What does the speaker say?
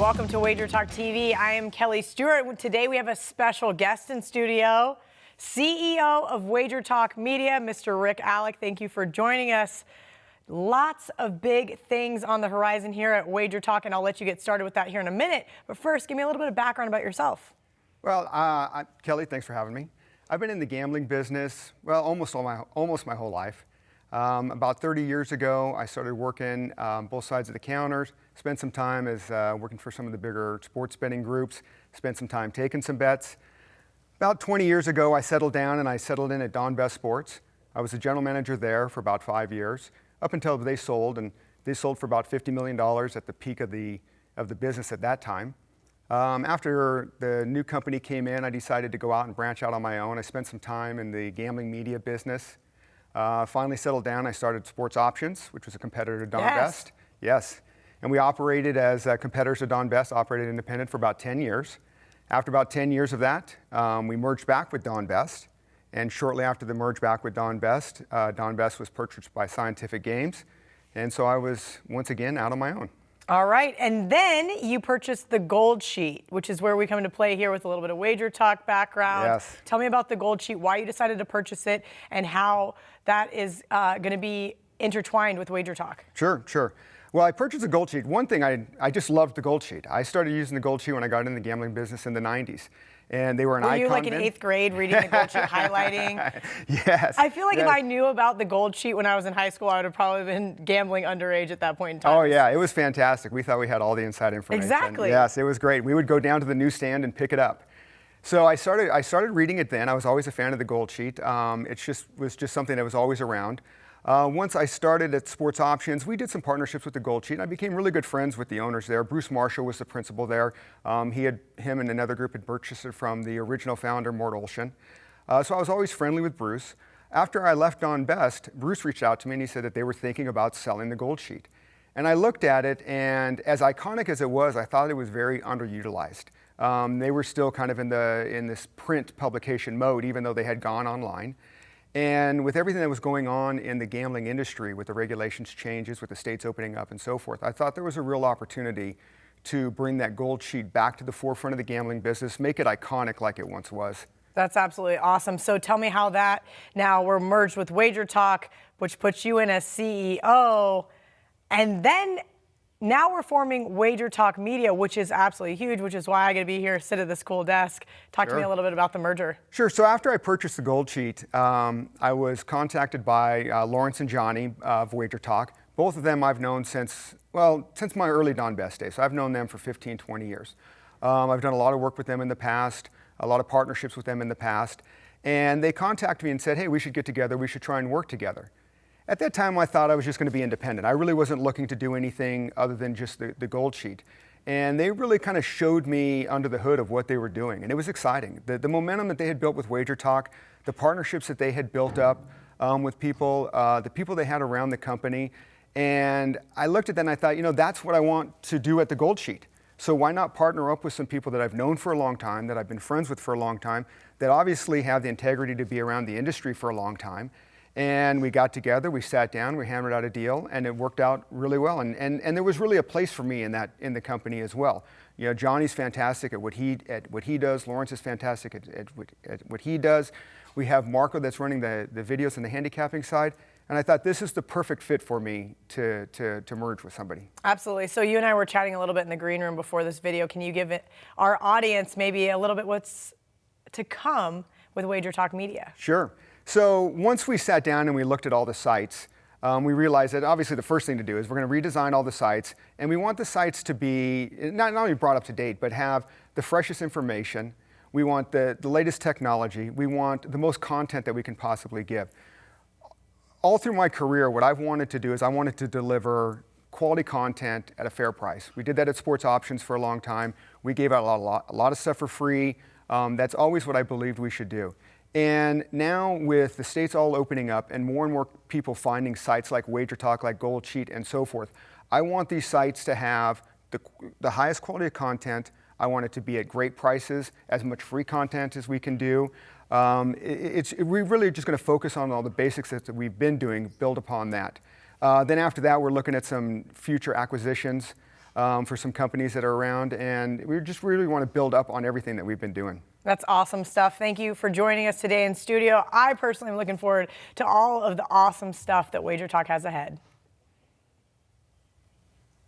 Welcome to WagerTalk TV. I am Kelly Stewart. Today we have a special guest in studio, CEO of WagerTalk Media, Mr. Rick Allec. Thank you for joining us. Lots of big things on the horizon here at WagerTalk, and I'll let you get started with that here in a minute. But first, give me a little bit of background about yourself. Well, Kelly, thanks for having me. I've been in the gambling business, well, almost my whole life. About 30 years ago, I started working both sides of the counters, spent some time as working for some of the bigger sports betting groups, spent some time taking some bets. About 20 years ago, I settled down and I settled in at Don Best Sports. I was a general manager there for about 5 years, up until they sold, and they sold for about $50 million at the peak of the business at that time. After the new company came in, I decided to go out and branch out on my own. I spent some time in the gambling media business. Finally settled down, I started Sports Options, which was a competitor to Don Best. Yes. And we operated as competitors to Don Best, operated independent for about 10 years. After about 10 years of that, we merged back with Don Best. And shortly after the merge back with Don Best was purchased by Scientific Games. And so I was, once again, out on my own. All right, and then you purchased the Gold Sheet, which is where we come into play here with a little bit of WagerTalk background. Yes. Tell me about the Gold Sheet, why you decided to purchase it, and how that is going to be intertwined with WagerTalk. Sure. Well, I purchased the Gold Sheet. One thing, I just loved the Gold Sheet. I started using the Gold Sheet when I got into the gambling business in the 90s. And they were an icon. Were you like in 8th grade reading the Gold Sheet, highlighting? Yes. I feel like yes. if I knew about the Gold Sheet when I was in high school, I would have probably been gambling underage at that point in time. Oh yeah, it was fantastic. We thought we had all the inside information. Exactly. Yes, it was great. We would go down to the newsstand and pick it up. So I started reading it then. I was always a fan of the Gold Sheet. It was just something that was always around. Once I started at Sports Options, we did some partnerships with the Gold Sheet, and I became really good friends with the owners there. Bruce Marshall was the principal there. Him and another group had purchased it from the original founder, Mort Olshan. So I was always friendly with Bruce. After I left Don Best, Bruce reached out to me and he said that they were thinking about selling the Gold Sheet. And I looked at it, and as iconic as it was, I thought it was very underutilized. They were still kind of in this print publication mode, even though they had gone online. And with everything that was going on in the gambling industry, with the regulations changes, with the states opening up and so forth, I thought there was a real opportunity to bring that Gold Sheet back to the forefront of the gambling business, make it iconic like it once was. That's absolutely awesome. So tell me how that, now we're merged with WagerTalk, which puts you in as CEO, and then now we're forming WagerTalk Media, which is absolutely huge, which is why I get to be here, sit at this cool desk. Talk to me a little bit about the merger. Sure. So after I purchased the Gold Sheet, I was contacted by Lawrence and Johnny of WagerTalk. Both of them I've known since my early Don Best days. So I've known them for 15, 20 years. I've done a lot of work with them in the past, a lot of partnerships with them in the past. And they contacted me and said, hey, we should get together. We should try and work together. At that time, I thought I was just going to be independent. I really wasn't looking to do anything other than just the Gold Sheet. And they really kind of showed me under the hood of what they were doing. And it was exciting. The momentum that they had built with WagerTalk, the partnerships that they had built up with people, the people they had around the company. And I looked at that and I thought, that's what I want to do at the Gold Sheet. So why not partner up with some people that I've known for a long time, that I've been friends with for a long time, that obviously have the integrity to be around the industry for a long time. And we got together, we sat down, we hammered out a deal, and it worked out really well. And there was really a place for me in the company as well. Johnny's fantastic at what he does. Lawrence is fantastic at what he does. We have Marco that's running the videos and the handicapping side. And I thought this is the perfect fit for me to merge with somebody. Absolutely. So you and I were chatting a little bit in the green room before this video. Can you give our audience maybe a little bit what's to come with WagerTalk Media? Sure. So once we sat down and we looked at all the sites, we realized that obviously the first thing to do is we're going to redesign all the sites, and we want the sites to be not only brought up to date, but have the freshest information. We want the latest technology. We want the most content that we can possibly give. All through my career, what I've wanted to do is I wanted to deliver quality content at a fair price. We did that at Sports Options for a long time. We gave out a lot of stuff for free. That's always what I believed we should do. And now with the states all opening up and more people finding sites like WagerTalk, like Gold Sheet, and so forth, I want these sites to have the highest quality of content. I want it to be at great prices, as much free content as we can do. We're really just going to focus on all the basics that we've been doing, build upon that. Then after that, we're looking at some future acquisitions. for some companies that are around, and we just really want to build up on everything that we've been doing. That's awesome stuff. Thank you for joining us today in studio. I personally am looking forward to all of the awesome stuff that WagerTalk has ahead.